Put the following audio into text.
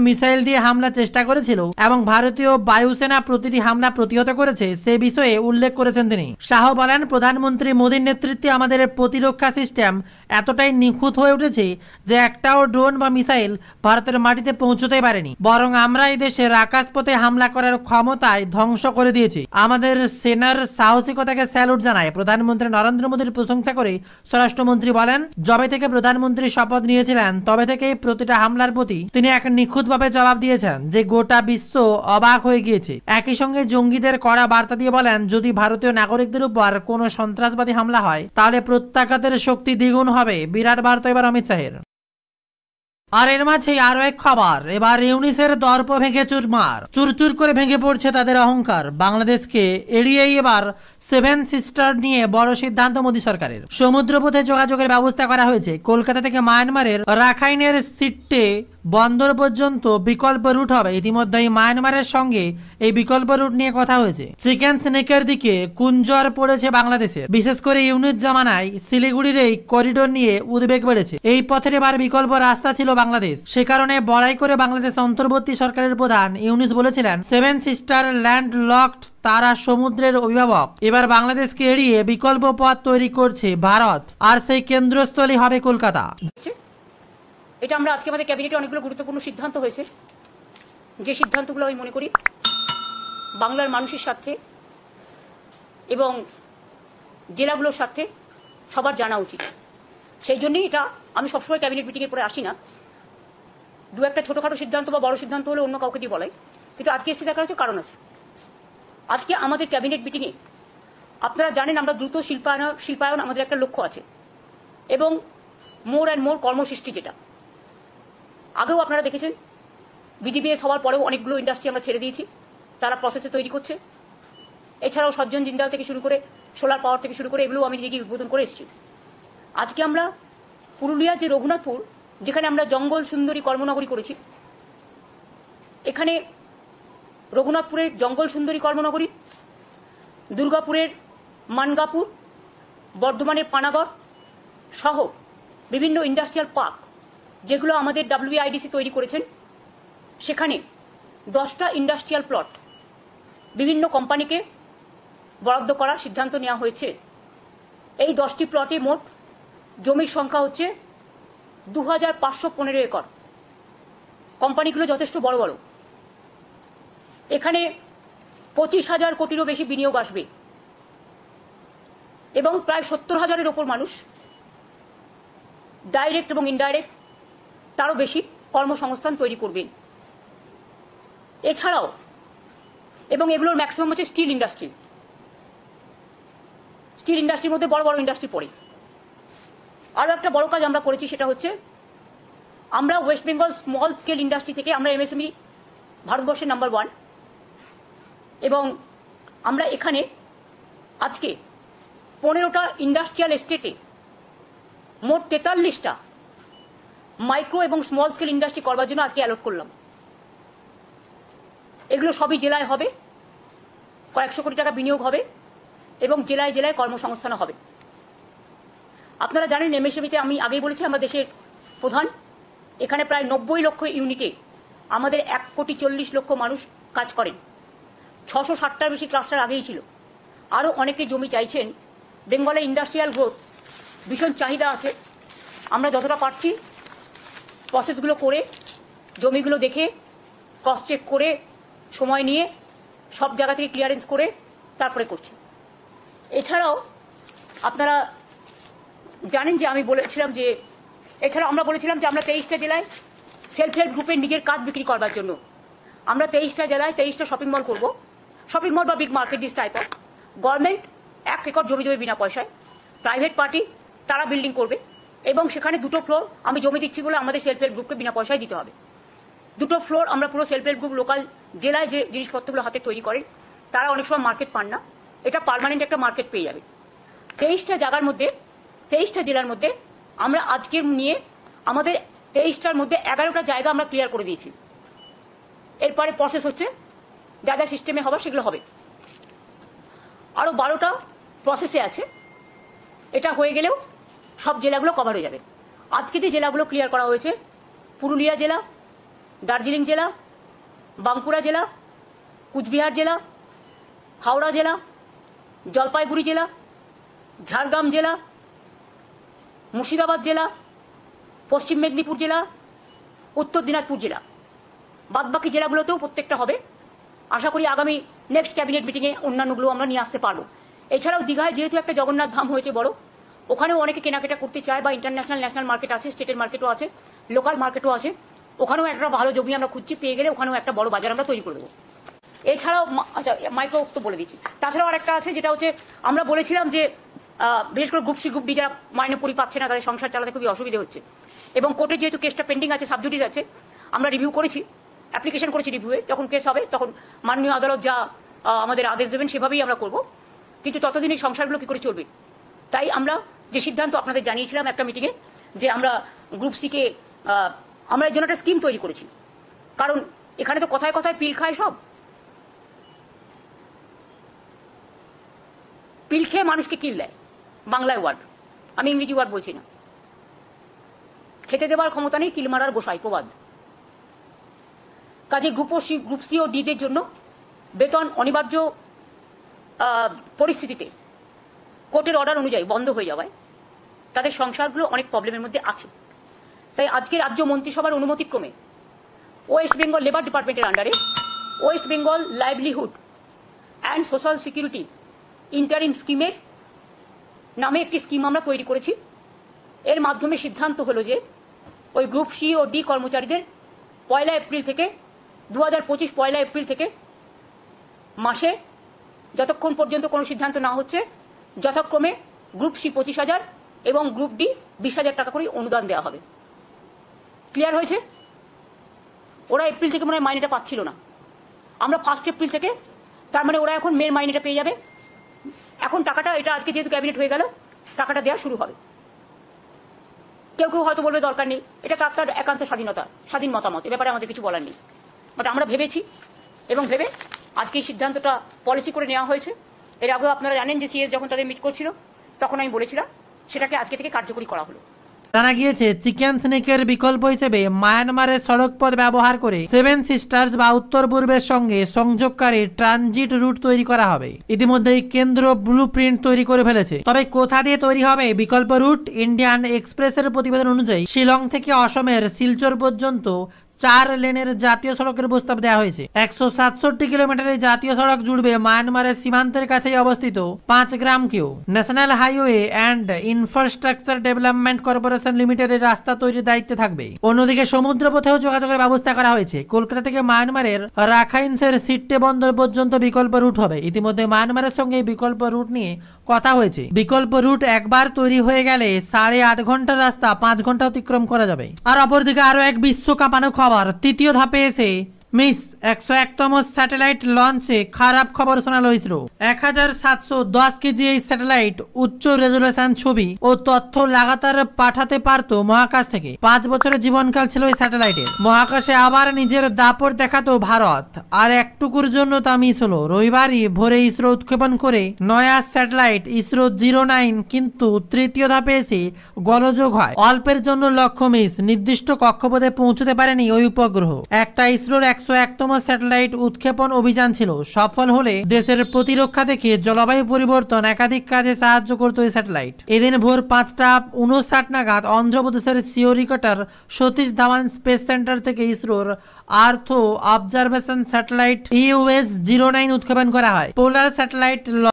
Missile দিয়ে হামলা চেষ্টা করেছিল এবং ভারতীয় বায়ুসেনা প্রতিটি হামলা প্রতিহত করেছে সে বিষয়ে উল্লেখ করেছেন তিনি। শাহ বলেন, প্রধানমন্ত্রী মোদীর নেতৃত্বে আমাদের প্রতিরক্ষা সিস্টেম এতটাই নিখুঁত হয়ে উঠেছে যে একটাও ড্রোন বা মিসাইল ভারতের মাটিতে পৌঁছতেই পারেনি, বরং আমরা এই দেশের আকাশপথে হামলা করার ক্ষমতায় ধ্বংস করে দিয়েছি। আমাদের সেনার সাহসিকতাকে স্যালুট জানায় প্রধানমন্ত্রী নরেন্দ্র মোদীর প্রশংসা করে স্বরাষ্ট্রমন্ত্রী বলেন, যবে থেকে প্রধানমন্ত্রী শপথ নিয়েছিলেন তবে থেকেই প্রতিটা হামলার প্রতি তিনি এক নিখুঁতভাবে জবাব দিয়েছেন যে গোটা বিশ্ব অবাক হয়ে গিয়েছে। একই সঙ্গে জঙ্গিদের কড়া বার্তা দিয়ে বলেন, যদি ভারতীয় নাগরিকদের উপর কোনো সন্ত্রাসবাদী হামলা হয় তাহলে প্রত্যাঘাতের শক্তি দ্বিগুণ হবে। বিরাট বার্তা এবার অমিত শাহের। আর এর মাঝে আরো এক খবর, এবার ইউনিসের দর্প ভেঙে চুরমার, চুরচুর করে ভেঙে পড়ছে তাদের অহংকার। বাংলাদেশকে এড়িয়েই এবার সেভেন সিস্টার নিয়ে বড় সিদ্ধান্ত মোদী সরকারের। সমুদ্রপথে যোগাযোগের ব্যবস্থা করা হয়েছে। কলকাতা থেকে মায়ানমারের রাখাইনের সিট্টে বন্দর পর্যন্ত বিকল্প রুট হবে। ইতিমধ্যেই মায়ানমারের সঙ্গে এই বিকল্প রুট নিয়ে কথা হয়েছে। চিকেন স্নেকের দিকে কুঞ্জর পড়েছে বাংলাদেশের, বিশেষ করে ইউনিট জামানায় শিলিগুড়ির এই করিডোর নিয়ে উদ্বেগ বেড়েছে। এই পথের এবার বিকল্প রাস্তা ছিল বাংলাদেশ, সে কারণে বড়াই করে বাংলাদেশ অন্তর্বর্তী সরকারের প্রধান ইউনিস বলেছিলেন, সেভেন সিস্টার ল্যান্ড লকড, তারা সমুদ্রের অভিভাবক। এবার বাংলাদেশকে এড়িয়ে বিকল্প পথ তৈরি করছে ভারত, আর সেই কেন্দ্রস্থলই হবে কলকাতা। এটা আমরা আজকে আমাদের ক্যাবিনেটে অনেকগুলো গুরুত্বপূর্ণ সিদ্ধান্ত হয়েছে, যে সিদ্ধান্তগুলো আমি মনে করি বাংলার মানুষের স্বার্থে এবং জেলাগুলোর স্বার্থে সবার জানা উচিত। সেই জন্যই এটা আমি সবসময় ক্যাবিনেট মিটিংয়ের পরে আসি না, দু একটা ছোটখাটো সিদ্ধান্ত বা বড় সিদ্ধান্ত হলে অন্য কাউকে দিয়ে বলাই, কিন্তু আজকে এসে দেখার কারণ আছে। আজকে আমাদের ক্যাবিনেট মিটিংয়ে আপনারা জানেন আমরা দ্রুত শিল্পায়ন আমাদের একটা লক্ষ্য আছে এবং মোর অ্যান্ড মোর কর্মসৃষ্টি, যেটা আগেও আপনারা দেখেছেন বিজিবিএস হওয়ার পরেও অনেকগুলো ইন্ডাস্ট্রি আমরা ছেড়ে দিয়েছি, তারা প্রসেসে তৈরি করছে। এছাড়াও সজ্জন জিন্দাল থেকে শুরু করে সোলার পাওয়ার থেকে শুরু করে এগুলো আমি নিজে গিয়ে উদ্বোধন করে এসেছি। আজকে আমরা পুরুলিয়ার যে রঘুনাথপুর, যেখানে আমরা জঙ্গল সুন্দরী কর্মনগরী করেছি, এখানে রঘুনাথপুরের জঙ্গল সুন্দরী কর্মনগরী, দুর্গাপুরের মানগাপুর, বর্ধমানের পানাগড় সহ বিভিন্ন ইন্ডাস্ট্রিয়াল পার্ক যেগুলো আমাদের WIDC তৈরি করেছেন, সেখানে 10টা ইন্ডাস্ট্রিয়াল প্লট বিভিন্ন কোম্পানিকে বরাদ্দ করার সিদ্ধান্ত নেওয়া হয়েছে। এই 10টি প্লটে মোট জমির সংখ্যা হচ্ছে 2515 একর। কোম্পানিগুলো যথেষ্ট বড় বড়। এখানে 25,000 কোটিরও বেশি বিনিয়োগ আসবে এবং প্রায় 70,000-এর ওপর মানুষ ডাইরেক্ট এবং ইনডাইরেক্ট তারও বেশি কর্মসংস্থান তৈরি করবেন। এছাড়াও এবং এগুলোর ম্যাক্সিমাম হচ্ছে স্টিল ইন্ডাস্ট্রি। স্টিল ইন্ডাস্ট্রির মধ্যে বড় বড় ইন্ডাস্ট্রি পড়ে। আরও একটা বড় কাজ আমরা করেছি, সেটা হচ্ছে আমরা West Bengal small scale industry থেকে আমরা MSME ভারতবর্ষের নাম্বার 1 এবং আমরা এখানে আজকে 15টা ইন্ডাস্ট্রিয়াল এস্টেটে মোট 43টা মাইক্রো এবং স্মল স্কেল ইন্ডাস্ট্রি করবার জন্য আজকে অ্যালট করলাম। এগুলো সবই জেলায় হবে, কয়েকশো কোটি টাকা বিনিয়োগ হবে এবং জেলায় জেলায় কর্মসংস্থান হবে। আপনারা জানেন MSME-তে আমি আগেই বলেছি আমরা দেশের প্রধান। এখানে প্রায় 90 লক্ষ ইউনিটে আমাদের 1,40,00,000 মানুষ কাজ করেন। 660টার বেশি ক্লাস্টার আগেই ছিল, আরও অনেকে জমি চাইছেন। বেঙ্গলে ইন্ডাস্ট্রিয়াল গ্রোথ ভীষণ চাহিদা আছে। আমরা যতটা পারছি প্রসেসগুলো করে, জমিগুলো দেখে, ক্রস চেক করে, সময় নিয়ে সব জায়গা থেকে ক্লিয়ারেন্স করে তারপরে করছি। এছাড়াও আপনারা জানেন যে আমি বলেছিলাম যে আমরা 23টা জেলায় সেলফ হেল্প গ্রুপের নিজের কাজ বিক্রি করবার জন্য আমরা 23টা জেলায় 23টা শপিং মল করব। শপিং মল বা big market this type of. Government 1 acre জমি বিনা পয়সায়, প্রাইভেট পার্টি তারা বিল্ডিং করবে এবং সেখানে 2টো ফ্লোর আমি জমি দিচ্ছি বলে আমাদের সেলফ হেল্প গ্রুপকে বিনা পয়সায় দিতে হবে। 2টো ফ্লোর আমরা পুরো সেলফ হেল্প গ্রুপ লোকাল জেলায় যে জিনিসপত্রগুলো হাতে তৈরি করেন তারা অনেক সময় মার্কেট পান না, এটা পার্মানেন্ট একটা মার্কেট পেয়ে যাবে। 23টা জায়গার মধ্যে 23টা জেলার মধ্যে আমরা আজকের নিয়ে আমাদের 23টার মধ্যে 11টা জায়গা আমরা ক্লিয়ার করে দিয়েছি। এরপরে প্রসেস হচ্ছে যা যা সিস্টেমে হবে সেগুলো হবে। আরও 12টা প্রসেসে আছে। এটা হয়ে গেলেও সব জেলাগুলো কভার হয়ে যাবে। আজকে যে জেলাগুলো ক্লিয়ার করা হয়েছে, পুরুলিয়া জেলা, দার্জিলিং জেলা, বাঁকুড়া জেলা, কুচবিহার জেলা, হাওড়া জেলা, জলপাইগুড়ি জেলা, ঝাড়গ্রাম জেলা, মুর্শিদাবাদ জেলা, পশ্চিম মেদিনীপুর জেলা, উত্তর দিনাজপুর জেলা, বাদবাকি জেলাগুলোতেও প্রত্যেকটা হবে। আশা করি আগামী নেক্সট ক্যাবিনেট মিটিংয়ে অন্যান্যগুলো আমরা নিয়ে আসতে পারবো। এছাড়াও দীঘায় যেহেতু একটা জগন্নাথ ধাম হয়েছে বড়, ওখানেও অনেকে কেনাকাটা করতে চায়, বা ইন্টারন্যাশনাল ন্যাশনাল মার্কেট আছে, স্টেটের মার্কেটও আছে, লোকাল মার্কেটও আছে। ওখানেও একটা ভালো জমি আমরা খুঁজছি, পেয়ে গেলে ওখানেও একটা বড় বাজার আমরা তৈরি করে দেবো। এছাড়াও আচ্ছা, মাইক্রো তো বলে দিচ্ছি। তাছাড়াও আরেকটা আছে, যেটা হচ্ছে আমরা বলেছিলাম যে বিশেষ করে গ্রুপ সি গ্রুপ ডি যারা মাইনে পরি পাচ্ছে না, তাদের সংসার চালাতে খুবই অসুবিধা হচ্ছে, এবং কোর্টে যেহেতু কেসটা পেন্ডিং আছে, সাবজুডিস আছে, আমরা রিভিউ করেছি, অ্যাপ্লিকেশন করেছি রিভিউয়ে। যখন কেস হবে তখন মাননীয় আদালত যা আমাদের আদেশ দেবেন সেভাবেই আমরা করব, কিন্তু ততদিন এই সংসারগুলো কি করে চলবে। তাই আমরা যে সিদ্ধান্ত আপনাদের জানিয়েছিলাম একটা মিটিংয়ে, যে আমরা গ্রুপ সিকে আমরা এর জন্য একটা স্কিম তৈরি করেছি। কারণ এখানে তো কথায় কথায় পিল খায় সব, পিল খেয়ে মানুষকে কিল দেয়, বাংলায় ওয়ার্ড, আমি ইংরেজি ওয়ার্ড বলছি না। খেতে দেওয়ার ক্ষমতা নেই, কিল মারার গোসাই প্রবাদ। কাজে গ্রুপ সি ও ডিদের জন্য বেতন অনিবার্য পরিস্থিতিতে কোর্টের অর্ডার অনুযায়ী বন্ধ হয়ে যাওয়ায় তাদের সংসারগুলো অনেক প্রবলেমের মধ্যে আছে। তাই আজকে রাজ্য মন্ত্রিসভার অনুমতিক্রমে ওয়েস্ট বেঙ্গল লেবার ডিপার্টমেন্টের আন্ডারে West Bengal livelihood and social security interim স্কিমের নামে একটি স্কিম আমরা তৈরি করেছি। এর মাধ্যমে সিদ্ধান্ত হলো যে ওই গ্রুপ সি ও ডি কর্মচারীদের 1 এপ্রিল থেকে 2025 1 এপ্রিল থেকে মাসে যতক্ষণ পর্যন্ত কোনো সিদ্ধান্ত না হচ্ছে, যথাক্রমে গ্রুপ সি 25,000 এবং গ্রুপ ডি 20,000 টাকা করে অনুদান দেওয়া হবে। ক্লিয়ার হয়েছে? ওরা এপ্রিল থেকে মনে হয় মাইনেটা পাচ্ছিল না, আমরা 1 এপ্রিল থেকে, তার মানে ওরা এখন মেয়ের মাইনেটা পেয়ে যাবে। এখন টাকাটা, এটা আজকে যেহেতু ক্যাবিনেট হয়ে গেল, টাকাটা দেওয়া শুরু হবে। কেউ কেউ হয়তো বলবে দরকার নেই, এটা তার একান্ত স্বাধীনতা, স্বাধীন মতামত, এ ব্যাপারে আমাদের কিছু বলার নেই। বাট আমরা ভেবেছি, এবং ভেবে আজকে এই সিদ্ধান্তটা পলিসি করে নেওয়া হয়েছে। এর আগেও আপনারা জানেন যে সিএস যখন তাদের মিট করছিল তখন আমি বলেছিলাম, সেটাকে আজকে থেকে কার্যকরী করা হলো। জানা গিয়েছে চিকেন স্নেকের বিকল্প হিসেবে মায়ানমারের সড়ক পথ ব্যবহার করে 7 সিস্টার্স বা উত্তর পূর্বের সঙ্গে সংযোগকারী ট্রানজিট রুট তৈরি করা হবে। ইতিমধ্যেই কেন্দ্র ব্লুপ্রিন্ট তৈরি করে ফেলেছে। তবে কোথা দিয়ে তৈরি হবে বিকল্প রুট? ইন্ডিয়ান এক্সপ্রেসের প্রতিবেদন অনুযায়ী শিলং থেকে অসমের শিলচর পর্যন্ত 4 লেনের জাতীয় সড়কের প্রস্তাব দেওয়া হয়েছে। 167 কিলোমিটারের জাতীয় সড়ক জুড়বে মায়ানমারের সীমান্তের কাছেই অবস্থিত 5 গ্রামকেও। National highway and infrastructure development corporation লিমিটেডের রাস্তা তৈরির দায়িত্বে থাকবে। অন্যদিকে সমুদ্রপথেও যোগাযোগের ব্যবস্থা করা হয়েছে। কলকাতা থেকে মায়ানমারের রাখাইনসের সিট্টে বন্দর পর্যন্ত বিকল্প রুট হবে। ইতিমধ্যে মায়ানমারের সঙ্গে এই বিকল্প রুট নিয়ে কথা হয়েছে। বিকল্প রুট একবার তৈরি হয়ে গেলে 8.5 ঘন্টার রাস্তা 5 ঘন্টা অতিক্রম করা যাবে। আর অপরদিকে আরো এক বিশ্ব কাঁপানো খবর। তৃতীয় ধাপে এসে মিস 101তম স্যাটেলাইট লঞ্চে খারাপ খবর শোনালো ইসরো। 1710 কেজি এই স্যাটেলাইট উচ্চ রেজুলেশন ছবি ও তথ্য লাগাতার পাঠাতে পারত মহাকাশ থেকে। 5 বছরের জীবনকাল ছিল এই স্যাটেলাইটের। মহাকাশে আবার নিজের দাপট দেখাতো ভারত, আর একটুকুর জন্য তা মিস হলো। রবিবারই ভোরে ইসরো উৎক্ষেপণ করে নয়া স্যাটেলাইট ইসরো 09 কিন্তু তৃতীয় ধাপে এসে গোলযোগ হয়। অল্পের জন্য লক্ষ্য মিস, নির্দিষ্ট কক্ষপথে পৌঁছতে পারেনি ওই উপগ্রহ। একটা ইসরোর 101তম স্যাটেলাইট উৎক্ষেপণ অভিযান ছিল। সফল হলে দেশের প্রতিরক্ষা থেকে জলবায়ু পরিবর্তন একাধিক কাজে সাহায্য করত এই স্যাটেলাইট। এদিন ভোর 5টা 59 নাগাদ অন্ধ্রপ্রদেশের সিওরিকটার সতীশ ধাওয়ান স্পেস সেন্টার থেকে ইসরোর আর্থ অবজারভেশন স্যাটেলাইট EOS-09 উৎক্ষেপণ করা হয়। Polar satellite